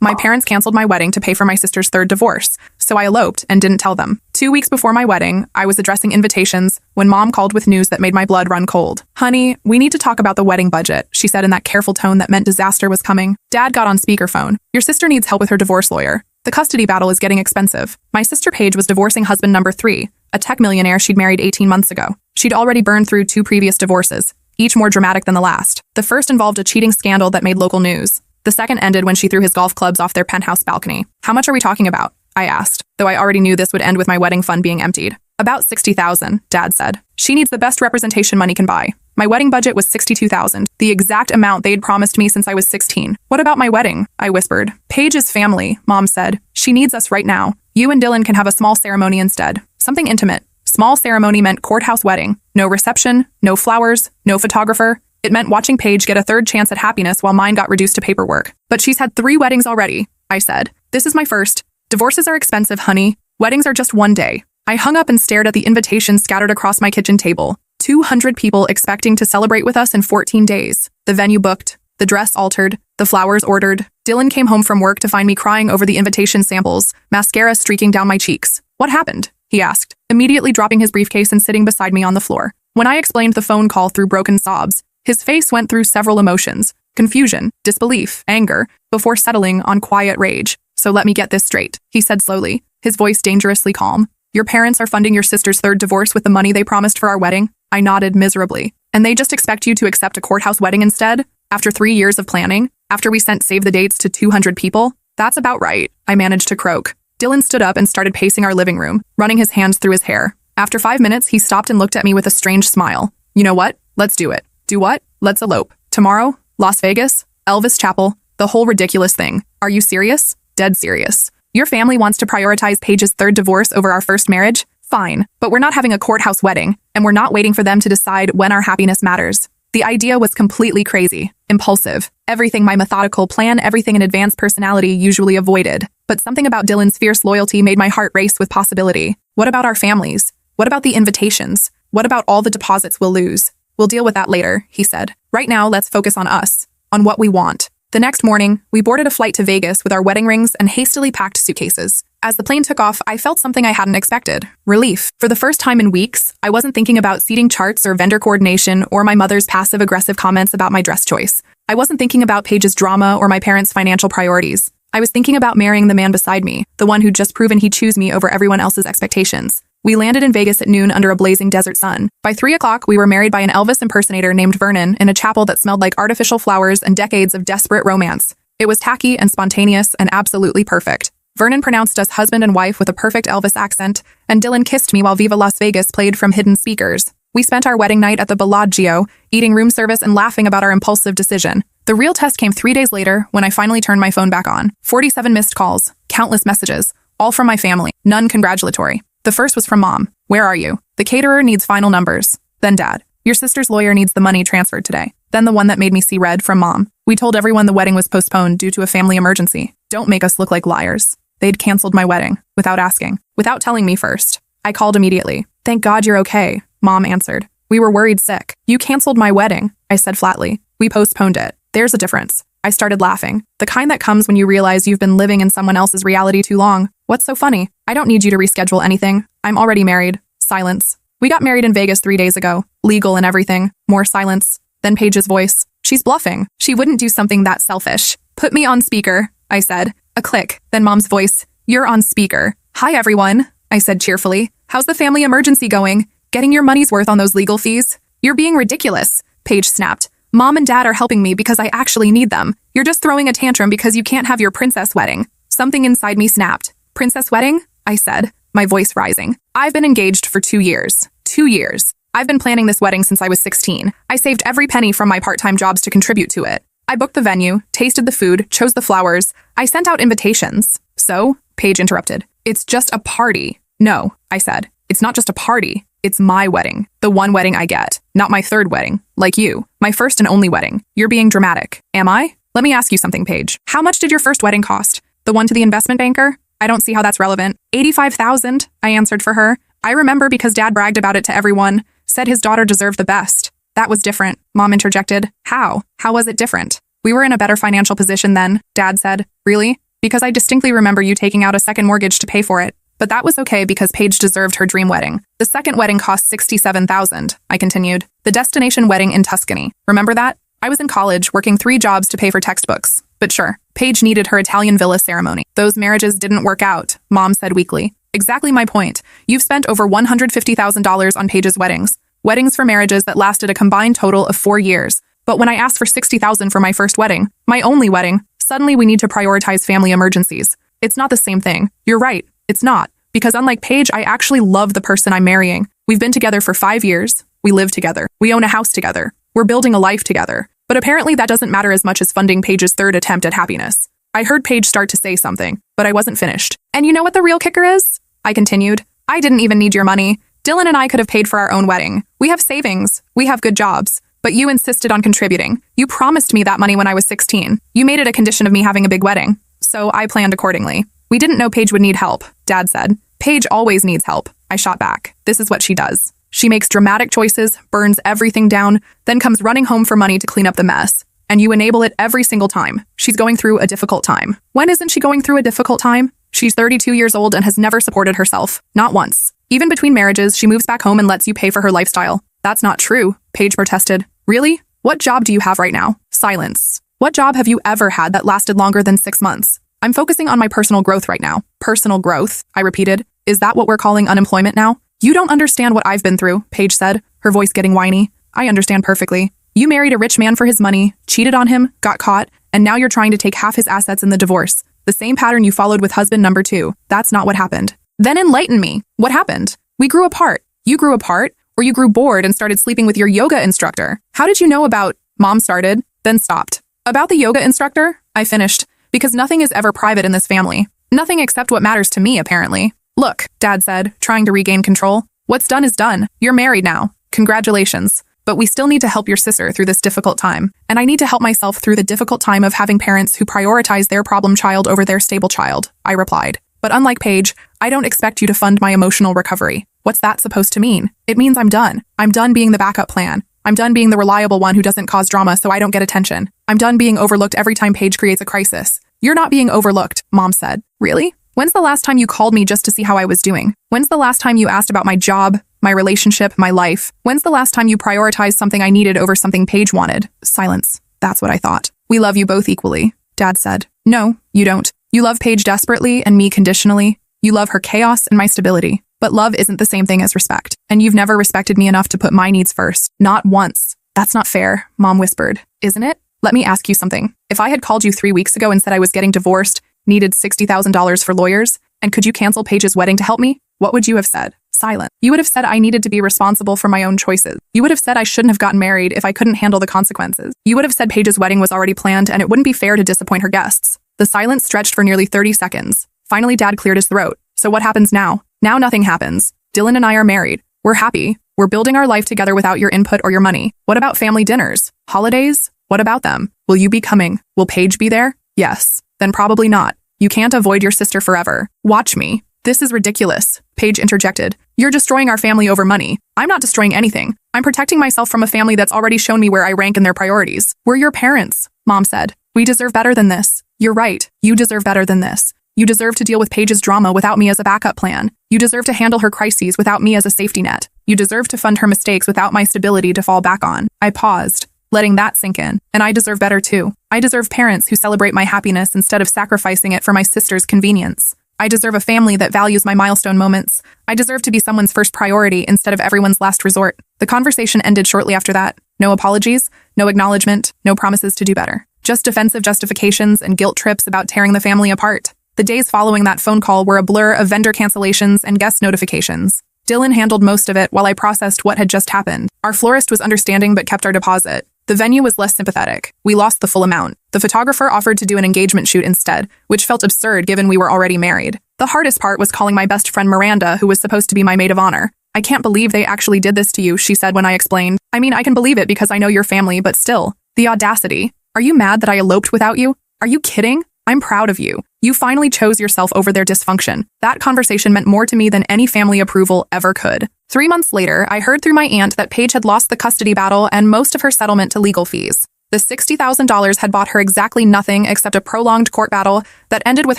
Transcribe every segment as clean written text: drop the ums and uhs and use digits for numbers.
My parents canceled my wedding to pay for my sister's third divorce, so I eloped and didn't tell them. 2 weeks before my wedding, I was addressing invitations when Mom called with news that made my blood run cold. "Honey, we need to talk about the wedding budget," she said in that careful tone that meant disaster was coming. Dad got on speakerphone. "Your sister needs help with her divorce lawyer. The custody battle is getting expensive." My sister Paige was divorcing husband number 3, a tech millionaire she'd married 18 months ago. She'd already burned through 2 previous divorces, each more dramatic than the last. The first involved a cheating scandal that made local news. The second ended when she threw his golf clubs off their penthouse balcony. "How much are we talking about?" I asked, though I already knew this would end with my wedding fund being emptied. "About 60,000, Dad said. She needs the best representation money can buy." My wedding budget was 62,000, the exact amount they'd promised me since I was 16. "What about my wedding?" I whispered. "Paige is family," Mom said. "She needs us right now. You and Dylan can have a small ceremony instead. Something intimate." Small ceremony meant courthouse wedding. No reception, no flowers, no photographer. It meant watching Paige get a third chance at happiness while mine got reduced to paperwork. "But she's had 3 weddings already," I said. "This is my first. Divorces are expensive, honey. Weddings are just one day." I hung up and stared at the invitations scattered across my kitchen table. 200 people expecting to celebrate with us in 14 days. The venue booked, the dress altered, the flowers ordered. Dylan came home from work to find me crying over the invitation samples, mascara streaking down my cheeks. "What happened?" he asked, immediately dropping his briefcase and sitting beside me on the floor. When I explained the phone call through broken sobs, his face went through several emotions: confusion, disbelief, anger, before settling on quiet rage. "So let me get this straight," he said slowly, his voice dangerously calm. "Your parents are funding your sister's third divorce with the money they promised for our wedding?" I nodded miserably. "And they just expect you to accept a courthouse wedding instead? After 3 years of planning? After we sent save the dates to 200 people? That's about right," I managed to croak. Dylan stood up and started pacing our living room, running his hands through his hair. After 5 minutes, he stopped and looked at me with a strange smile. "You know what? Let's do it." "Do what?" "Let's elope. Tomorrow? Las Vegas? Elvis Chapel? The whole ridiculous thing. Are you serious?" "Dead serious." "Your family wants to prioritize Paige's third divorce over our first marriage? Fine, but we're not having a courthouse wedding, and we're not waiting for them to decide when our happiness matters." The idea was completely crazy, impulsive, everything my methodical plan, everything an advanced personality usually avoided. But something about Dylan's fierce loyalty made my heart race with possibility. What about our families? What about the invitations? What about all the deposits we'll lose? "We'll deal with that later," he said. "Right now, let's focus on us, on what we want." The next morning, we boarded a flight to Vegas with our wedding rings and hastily packed suitcases. As the plane took off, I felt something I hadn't expected: relief. For the first time in weeks, I wasn't thinking about seating charts or vendor coordination or my mother's passive-aggressive comments about my dress choice. I wasn't thinking about Paige's drama or my parents' financial priorities. I was thinking about marrying the man beside me, the one who'd just proven he'd choose me over everyone else's expectations. We landed in Vegas at noon under a blazing desert sun. By 3 o'clock, we were married by an Elvis impersonator named Vernon in a chapel that smelled like artificial flowers and decades of desperate romance. It was tacky and spontaneous and absolutely perfect. Vernon pronounced us husband and wife with a perfect Elvis accent, and Dylan kissed me while Viva Las Vegas played from hidden speakers. We spent our wedding night at the Bellagio, eating room service and laughing about our impulsive decision. The real test came 3 days later when I finally turned my phone back on. 47 missed calls, countless messages, all from my family, none congratulatory. The first was from Mom. "Where are you?" "The caterer needs final numbers." Then Dad. "Your sister's lawyer needs the money transferred today." Then the one that made me see red, from Mom. "We told everyone the wedding was postponed due to a family emergency. Don't make us look like liars." They'd canceled my wedding, without asking, without telling me first. I called immediately. "Thank God you're okay," Mom answered. "We were worried sick." "You canceled my wedding," I said flatly. "We postponed it." "There's a difference." I started laughing. The kind that comes when you realize you've been living in someone else's reality too long. "What's so funny?" "I don't need you to reschedule anything. I'm already married." Silence. "We got married in Vegas 3 days ago. Legal and everything." More silence. Then Paige's voice. "She's bluffing. She wouldn't do something that selfish." "Put me on speaker," I said. A click. Then Mom's voice. "You're on speaker." "Hi, everyone," I said cheerfully. "How's the family emergency going? Getting your money's worth on those legal fees?" "You're being ridiculous," Paige snapped. "Mom and Dad are helping me because I actually need them. You're just throwing a tantrum because you can't have your princess wedding." Something inside me snapped. "Princess wedding?" I said, my voice rising. "I've been engaged for 2 years. 2 years. I've been planning this wedding since I was 16. I saved every penny from my part-time jobs to contribute to it. I booked the venue, tasted the food, chose the flowers. I sent out invitations." "So?" Paige interrupted. "It's just a party." "No," I said. "It's not just a party. It's my wedding. The one wedding I get. Not my third wedding. Like you. My first and only wedding. You're being dramatic." "Am I?" "Let me ask you something, Paige. How much did your first wedding cost?" "The one to the investment banker?" "I don't see how that's relevant." $85,000, I answered for her. "I remember because Dad bragged about it to everyone. Said his daughter deserved the best." "That was different," Mom interjected. "How? How was it different?" "We were in a better financial position then," Dad said. "Really?" because I distinctly remember you taking out a second mortgage to pay for it. But that was okay because Paige deserved her dream wedding. The second wedding cost $67,000, I continued. The destination wedding in Tuscany. Remember that? I was in college, working 3 jobs to pay for textbooks. But sure, Paige needed her Italian villa ceremony. Those marriages didn't work out, Mom said weakly. Exactly my point. You've spent over $150,000 on Paige's weddings. Weddings for marriages that lasted a combined total of 4 years. But when I asked for $60,000 for my first wedding, my only wedding, suddenly we need to prioritize family emergencies. It's not the same thing. You're right. It's not. Because unlike Paige, I actually love the person I'm marrying. We've been together for 5 years. We live together. We own a house together. We're building a life together. But apparently that doesn't matter as much as funding Paige's third attempt at happiness. I heard Paige start to say something, but I wasn't finished. And you know what the real kicker is? I continued. I didn't even need your money. Dylan and I could have paid for our own wedding. We have savings. We have good jobs. But you insisted on contributing. You promised me that money when I was 16. You made it a condition of me having a big wedding. So I planned accordingly. We didn't know Paige would need help, Dad said. Paige always needs help, I shot back. This is what she does. She makes dramatic choices, burns everything down, then comes running home for money to clean up the mess. And you enable it every single time. She's going through a difficult time. When isn't she going through a difficult time? She's 32 years old and has never supported herself. Not once. Even between marriages, she moves back home and lets you pay for her lifestyle. That's not true, Paige protested. Really? What job do you have right now? Silence. What job have you ever had that lasted longer than 6 months? I'm focusing on my personal growth right now. Personal growth, I repeated. Is that what we're calling unemployment now? You don't understand what I've been through, Paige said, her voice getting whiny. I understand perfectly. You married a rich man for his money, cheated on him, got caught, and now you're trying to take half his assets in the divorce. The same pattern you followed with husband number 2. That's not what happened. Then enlighten me. What happened? We grew apart. You grew apart, or you grew bored and started sleeping with your yoga instructor. How did you know about— Mom started, then stopped. About the yoga instructor? I finished. Because nothing is ever private in this family. Nothing except what matters to me, apparently. Look, Dad said, trying to regain control. What's done is done. You're married now. Congratulations. But we still need to help your sister through this difficult time. And I need to help myself through the difficult time of having parents who prioritize their problem child over their stable child, I replied. But unlike Paige, I don't expect you to fund my emotional recovery. What's that supposed to mean? It means I'm done. I'm done being the backup plan. I'm done being the reliable one who doesn't cause drama so I don't get attention. I'm done being overlooked every time Paige creates a crisis. You're not being overlooked, Mom said. Really? When's the last time you called me just to see how I was doing? When's the last time you asked about my job, my relationship, my life? When's the last time you prioritized something I needed over something Paige wanted? Silence. That's what I thought. We love you both equally, Dad said. No, you don't. You love Paige desperately and me conditionally. You love her chaos and my stability. But love isn't the same thing as respect. And you've never respected me enough to put my needs first. Not once. That's not fair, Mom whispered. Isn't it? Let me ask you something. If I had called you 3 weeks ago and said I was getting divorced, needed $60,000 for lawyers, and could you cancel Paige's wedding to help me? What would you have said? Silent. You would have said I needed to be responsible for my own choices. You would have said I shouldn't have gotten married if I couldn't handle the consequences. You would have said Paige's wedding was already planned and it wouldn't be fair to disappoint her guests. The silence stretched for nearly 30 seconds. Finally, Dad cleared his throat. So what happens now? Now nothing happens. Dylan and I are married. We're happy. We're building our life together without your input or your money. What about family dinners? Holidays? What about them? Will you be coming? Will Paige be there? Yes. Then probably not. You can't avoid your sister forever. Watch me. This is ridiculous, Paige interjected. You're destroying our family over money. I'm not destroying anything. I'm protecting myself from a family that's already shown me where I rank in their priorities. We're your parents, Mom said. We deserve better than this. You're right. You deserve better than this. You deserve to deal with Paige's drama without me as a backup plan. You deserve to handle her crises without me as a safety net. You deserve to fund her mistakes without my stability to fall back on. I paused, letting that sink in. And I deserve better too. I deserve parents who celebrate my happiness instead of sacrificing it for my sister's convenience. I deserve a family that values my milestone moments. I deserve to be someone's first priority instead of everyone's last resort. The conversation ended shortly after that. No apologies, no acknowledgement, no promises to do better. Just defensive justifications and guilt trips about tearing the family apart. The days following that phone call were a blur of vendor cancellations and guest notifications. Dylan handled most of it while I processed what had just happened. Our florist was understanding but kept our deposit. The venue was less sympathetic. We lost the full amount. The photographer offered to do an engagement shoot instead, which felt absurd given we were already married. The hardest part was calling my best friend Miranda, who was supposed to be my maid of honor. I can't believe they actually did this to you, she said when I explained. I mean, I can believe it because I know your family, but still. The audacity. Are you mad that I eloped without you? Are you kidding? I'm proud of you. You finally chose yourself over their dysfunction. That conversation meant more to me than any family approval ever could. 3 months later, I heard through my aunt that Paige had lost the custody battle and most of her settlement to legal fees. The $60,000 had bought her exactly nothing except a prolonged court battle that ended with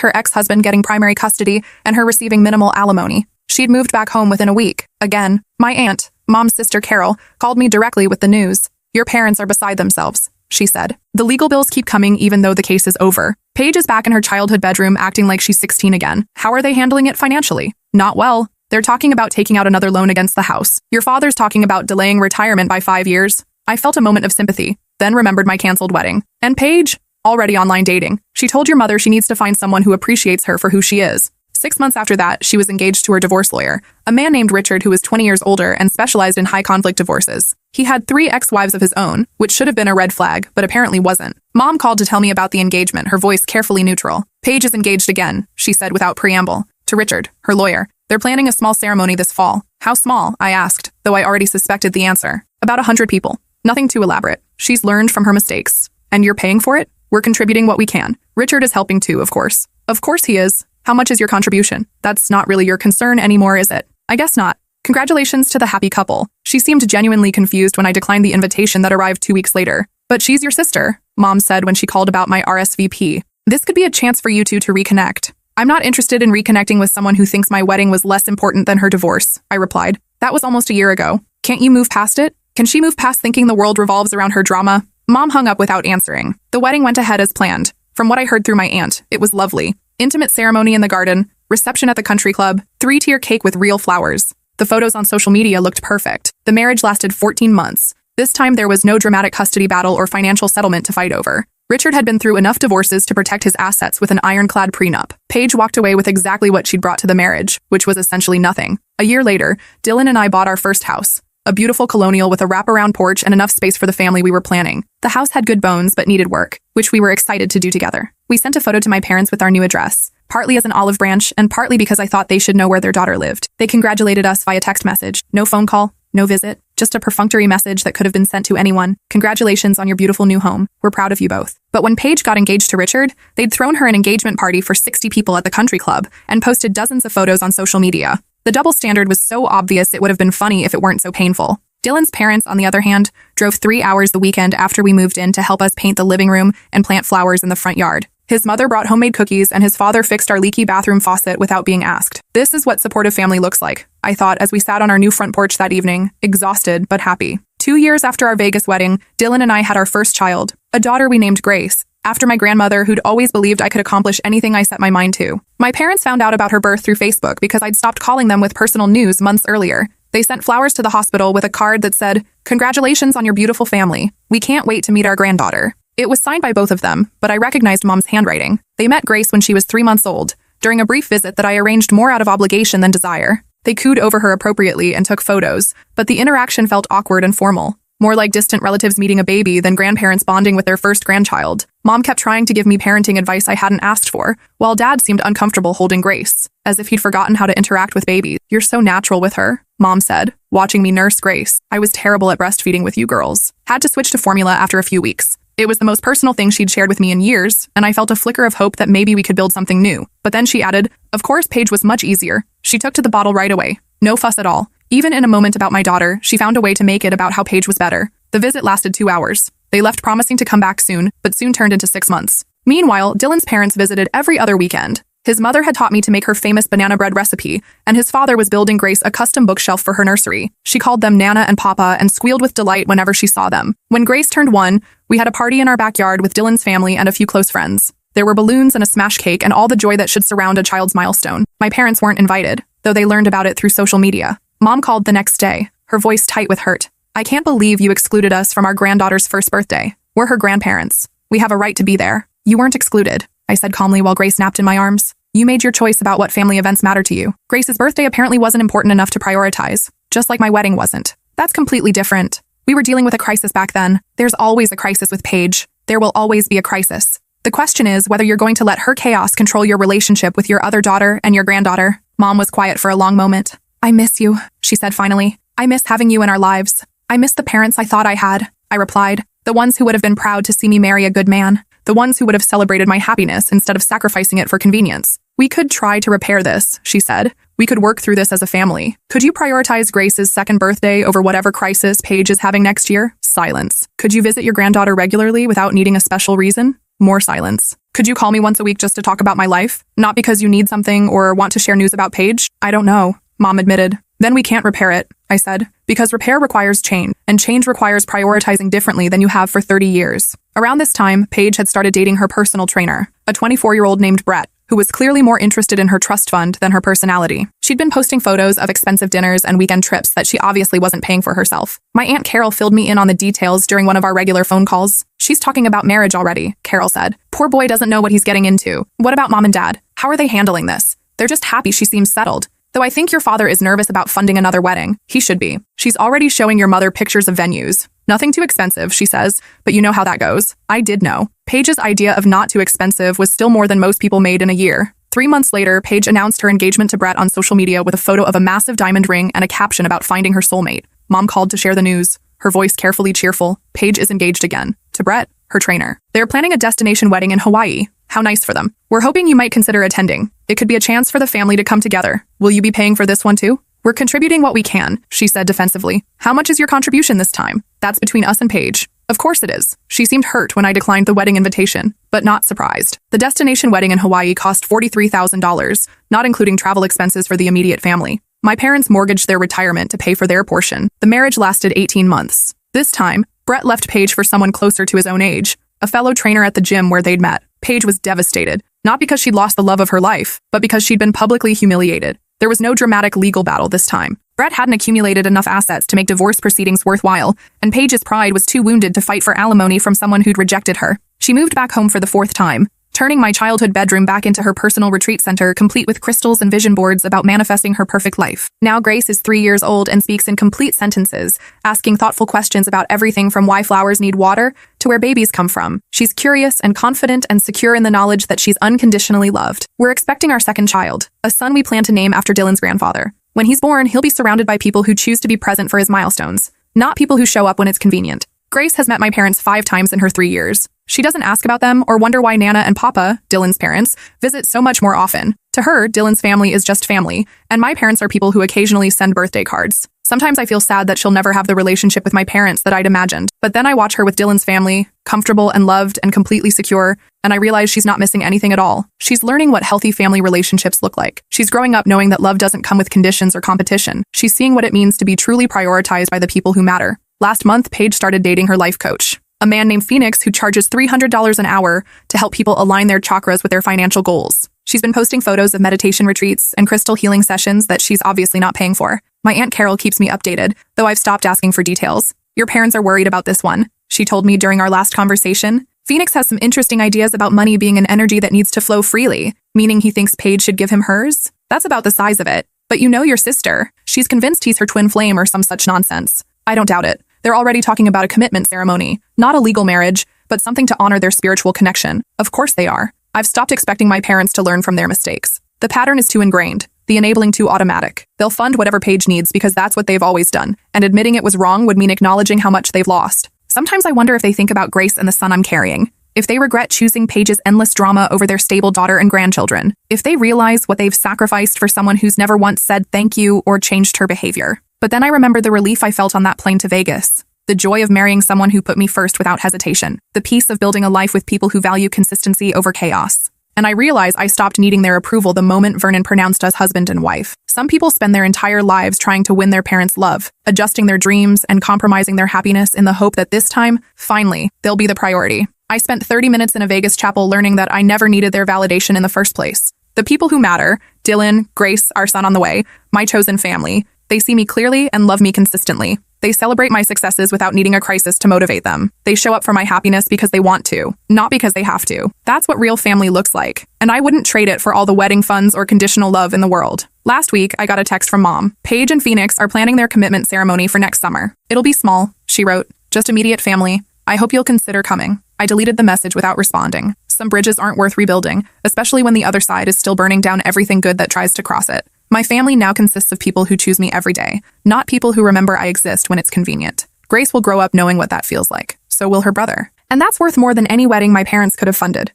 her ex-husband getting primary custody and her receiving minimal alimony. She'd moved back home within a week. Again, my aunt, Mom's sister Carol, called me directly with the news. "Your parents are beside themselves," she said. "The legal bills keep coming even though the case is over. Paige is back in her childhood bedroom acting like she's 16 again. How are they handling it financially? Not well. They're talking about taking out another loan against the house. Your father's talking about delaying retirement by 5 years." I felt a moment of sympathy, then remembered my canceled wedding. And Paige? Already online dating. She told your mother she needs to find someone who appreciates her for who she is. 6 months after that, she was engaged to her divorce lawyer, a man named Richard who was 20 years older and specialized in high-conflict divorces. He had 3 ex-wives of his own, which should have been a red flag, but apparently wasn't. Mom called to tell me about the engagement, her voice carefully neutral. "Paige is engaged again," she said without preamble. "To Richard, her lawyer. They're planning a small ceremony this fall." "How small?" I asked, though I already suspected the answer. "About 100 people. Nothing too elaborate. She's learned from her mistakes." "And you're paying for it?" "We're contributing what we can. Richard is helping too, of course." "Of course he is. How much is your contribution?" "That's not really your concern anymore, is it?" "I guess not. Congratulations to the happy couple." She seemed genuinely confused when I declined the invitation that arrived 2 weeks later. "But she's your sister," Mom said when she called about my RSVP. "This could be a chance for you two to reconnect." "I'm not interested in reconnecting with someone who thinks my wedding was less important than her divorce," I replied. "That was almost a year ago. Can't you move past it? Can she move past thinking the world revolves around her drama?" Mom hung up without answering. The wedding went ahead as planned. From what I heard through my aunt, it was lovely. Intimate ceremony in the garden, reception at the country club, 3-tier cake with real flowers. The photos on social media looked perfect. The marriage lasted 14 months. This time there was no dramatic custody battle or financial settlement to fight over. Richard had been through enough divorces to protect his assets with an ironclad prenup. Paige walked away with exactly what she'd brought to the marriage, which was essentially nothing. A year later, Dylan and I bought our first house. A beautiful colonial with a wraparound porch and enough space for the family we were planning. The house had good bones but needed work, which we were excited to do together. We sent a photo to my parents with our new address, partly as an olive branch and partly because I thought they should know where their daughter lived. They congratulated us via text message. No phone call, no visit, just a perfunctory message that could have been sent to anyone. "Congratulations on your beautiful new home. We're proud of you both." But when Paige got engaged to Richard, they'd thrown her an engagement party for 60 people at the country club and posted dozens of photos on social media. The double standard was so obvious it would have been funny if it weren't so painful. Dylan's parents, on the other hand, drove 3 hours the weekend after we moved in to help us paint the living room and plant flowers in the front yard. His mother brought homemade cookies and his father fixed our leaky bathroom faucet without being asked. This is what supportive family looks like, I thought as we sat on our new front porch that evening, exhausted but happy. 2 years after our Vegas wedding, Dylan and I had our first child, a daughter we named Grace, after my grandmother who'd always believed I could accomplish anything I set my mind to. My parents found out about her birth through Facebook because I'd stopped calling them with personal news months earlier. They sent flowers to the hospital with a card that said, "Congratulations on your beautiful family. We can't wait to meet our granddaughter." It was signed by both of them, but I recognized Mom's handwriting. They met Grace when she was 3 months old, during a brief visit that I arranged more out of obligation than desire. They cooed over her appropriately and took photos, but the interaction felt awkward and formal. More like distant relatives meeting a baby than grandparents bonding with their first grandchild. Mom kept trying to give me parenting advice I hadn't asked for, while Dad seemed uncomfortable holding Grace, as if he'd forgotten how to interact with babies. "You're so natural with her," Mom said, watching me nurse Grace. "I was terrible at breastfeeding with you girls. Had to switch to formula after a few weeks." It was the most personal thing she'd shared with me in years, and I felt a flicker of hope that maybe we could build something new. But then she added, "Of course, Paige was much easier. She took to the bottle right away. No fuss at all. Even in a moment about my daughter, she found a way to make it about how Paige was better." The visit lasted 2 hours. They left promising to come back soon, but soon turned into 6 months. Meanwhile, Dylan's parents visited every other weekend. His mother had taught me to make her famous banana bread recipe, and his father was building Grace a custom bookshelf for her nursery. She called them Nana and Papa and squealed with delight whenever she saw them. When Grace turned 1, we had a party in our backyard with Dylan's family and a few close friends. There were balloons and a smash cake and all the joy that should surround a child's milestone. My parents weren't invited, though they learned about it through social media. Mom called the next day, her voice tight with hurt. "I can't believe you excluded us from our granddaughter's first birthday. We're her grandparents. We have a right to be there." "You weren't excluded," I said calmly while Grace napped in my arms. "You made your choice about what family events matter to you. Grace's birthday apparently wasn't important enough to prioritize, just like my wedding wasn't. That's completely different. We were dealing with a crisis back then. There's always a crisis with Paige. There will always be a crisis. The question is whether you're going to let her chaos control your relationship with your other daughter and your granddaughter." Mom was quiet for a long moment. "I miss you," she said finally. "I miss having you in our lives. I miss the parents I thought I had," I replied. "The ones who would have been proud to see me marry a good man. The ones who would have celebrated my happiness instead of sacrificing it for convenience." "We could try to repair this," she said. We could work through this as a family. Could you prioritize Grace's second birthday over whatever crisis Paige is having next year? Silence. Could you visit your granddaughter regularly without needing a special reason? More silence. Could you call me once a week just to talk about my life? Not because you need something or want to share news about Paige? I don't know, Mom admitted. Then we can't repair it, I said, because repair requires change, and change requires prioritizing differently than you have for 30 years. Around this time, Paige had started dating her personal trainer, a 24-year-old named Brett, who was clearly more interested in her trust fund than her personality. She'd been posting photos of expensive dinners and weekend trips that she obviously wasn't paying for herself. My Aunt Carol filled me in on the details during one of our regular phone calls. She's talking about marriage already, Carol said. Poor boy doesn't know what he's getting into. What about Mom and Dad? How are they handling this? They're just happy she seems settled. Though I think your father is nervous about funding another wedding. He should be. She's already showing your mother pictures of venues. Nothing too expensive, she says, but you know how that goes. I did know. Paige's idea of not too expensive was still more than most people made in a year. 3 months later, Paige announced her engagement to Brett on social media with a photo of a massive diamond ring and a caption about finding her soulmate. Mom called to share the news, her voice carefully cheerful. Paige is engaged again. To Brett, her trainer. They're planning a destination wedding in Hawaii. How nice for them. We're hoping you might consider attending. It could be a chance for the family to come together. Will you be paying for this one too? We're contributing what we can, she said defensively. How much is your contribution this time? That's between us and Paige. Of course it is. She seemed hurt when I declined the wedding invitation, but not surprised. The destination wedding in Hawaii cost $43,000, not including travel expenses for the immediate family. My parents mortgaged their retirement to pay for their portion. The marriage lasted 18 months. This time, Brett left Paige for someone closer to his own age, a fellow trainer at the gym where they'd met. Paige was devastated, not because she'd lost the love of her life, but because she'd been publicly humiliated. There was no dramatic legal battle this time. Brett hadn't accumulated enough assets to make divorce proceedings worthwhile, and Paige's pride was too wounded to fight for alimony from someone who'd rejected her. She moved back home for the 4th time, turning my childhood bedroom back into her personal retreat center, complete with crystals and vision boards about manifesting her perfect life. Now Grace is 3 years old and speaks in complete sentences, asking thoughtful questions about everything from why flowers need water to where babies come from. She's curious and confident and secure in the knowledge that she's unconditionally loved. We're expecting our second child, a son we plan to name after Dylan's grandfather. When he's born, he'll be surrounded by people who choose to be present for his milestones, not people who show up when it's convenient. Grace has met my parents 5 times in her 3 years. She doesn't ask about them or wonder why Nana and Papa, Dylan's parents, visit so much more often. To her, Dylan's family is just family, and my parents are people who occasionally send birthday cards. Sometimes I feel sad that she'll never have the relationship with my parents that I'd imagined, but then I watch her with Dylan's family, comfortable and loved and completely secure, and I realize she's not missing anything at all. She's learning what healthy family relationships look like. She's growing up knowing that love doesn't come with conditions or competition. She's seeing what it means to be truly prioritized by the people who matter. Last month, Paige started dating her life coach, a man named Phoenix who charges $300 an hour to help people align their chakras with their financial goals. She's been posting photos of meditation retreats and crystal healing sessions that she's obviously not paying for. My Aunt Carol keeps me updated, though I've stopped asking for details. Your parents are worried about this one, she told me during our last conversation. Phoenix has some interesting ideas about money being an energy that needs to flow freely, meaning he thinks Paige should give him hers. That's about the size of it. But you know your sister. She's convinced he's her twin flame or some such nonsense. I don't doubt it. They're already talking about a commitment ceremony, not a legal marriage, but something to honor their spiritual connection. Of course they are. I've stopped expecting my parents to learn from their mistakes. The pattern is too ingrained, the enabling too automatic. They'll fund whatever Paige needs because that's what they've always done, and admitting it was wrong would mean acknowledging how much they've lost. Sometimes I wonder if they think about Grace and the son I'm carrying, if they regret choosing Paige's endless drama over their stable daughter and grandchildren, if they realize what they've sacrificed for someone who's never once said thank you or changed her behavior. But then I remember the relief I felt on that plane to Vegas. The joy of marrying someone who put me first without hesitation. The peace of building a life with people who value consistency over chaos. And I realize I stopped needing their approval the moment Vernon pronounced us husband and wife. Some people spend their entire lives trying to win their parents' love, adjusting their dreams and compromising their happiness in the hope that this time, finally, they'll be the priority. I spent 30 minutes in a Vegas chapel learning that I never needed their validation in the first place. The people who matter, Dylan, Grace, our son on the way, my chosen family, they see me clearly and love me consistently. They celebrate my successes without needing a crisis to motivate them. They show up for my happiness because they want to, not because they have to. That's what real family looks like, and I wouldn't trade it for all the wedding funds or conditional love in the world. Last week, I got a text from Mom. Paige and Phoenix are planning their commitment ceremony for next summer. It'll be small, she wrote, just immediate family. I hope you'll consider coming. I deleted the message without responding. Some bridges aren't worth rebuilding, especially when the other side is still burning down everything good that tries to cross it. My family now consists of people who choose me every day, not people who remember I exist when it's convenient. Grace will grow up knowing what that feels like. So will her brother. And that's worth more than any wedding my parents could have funded.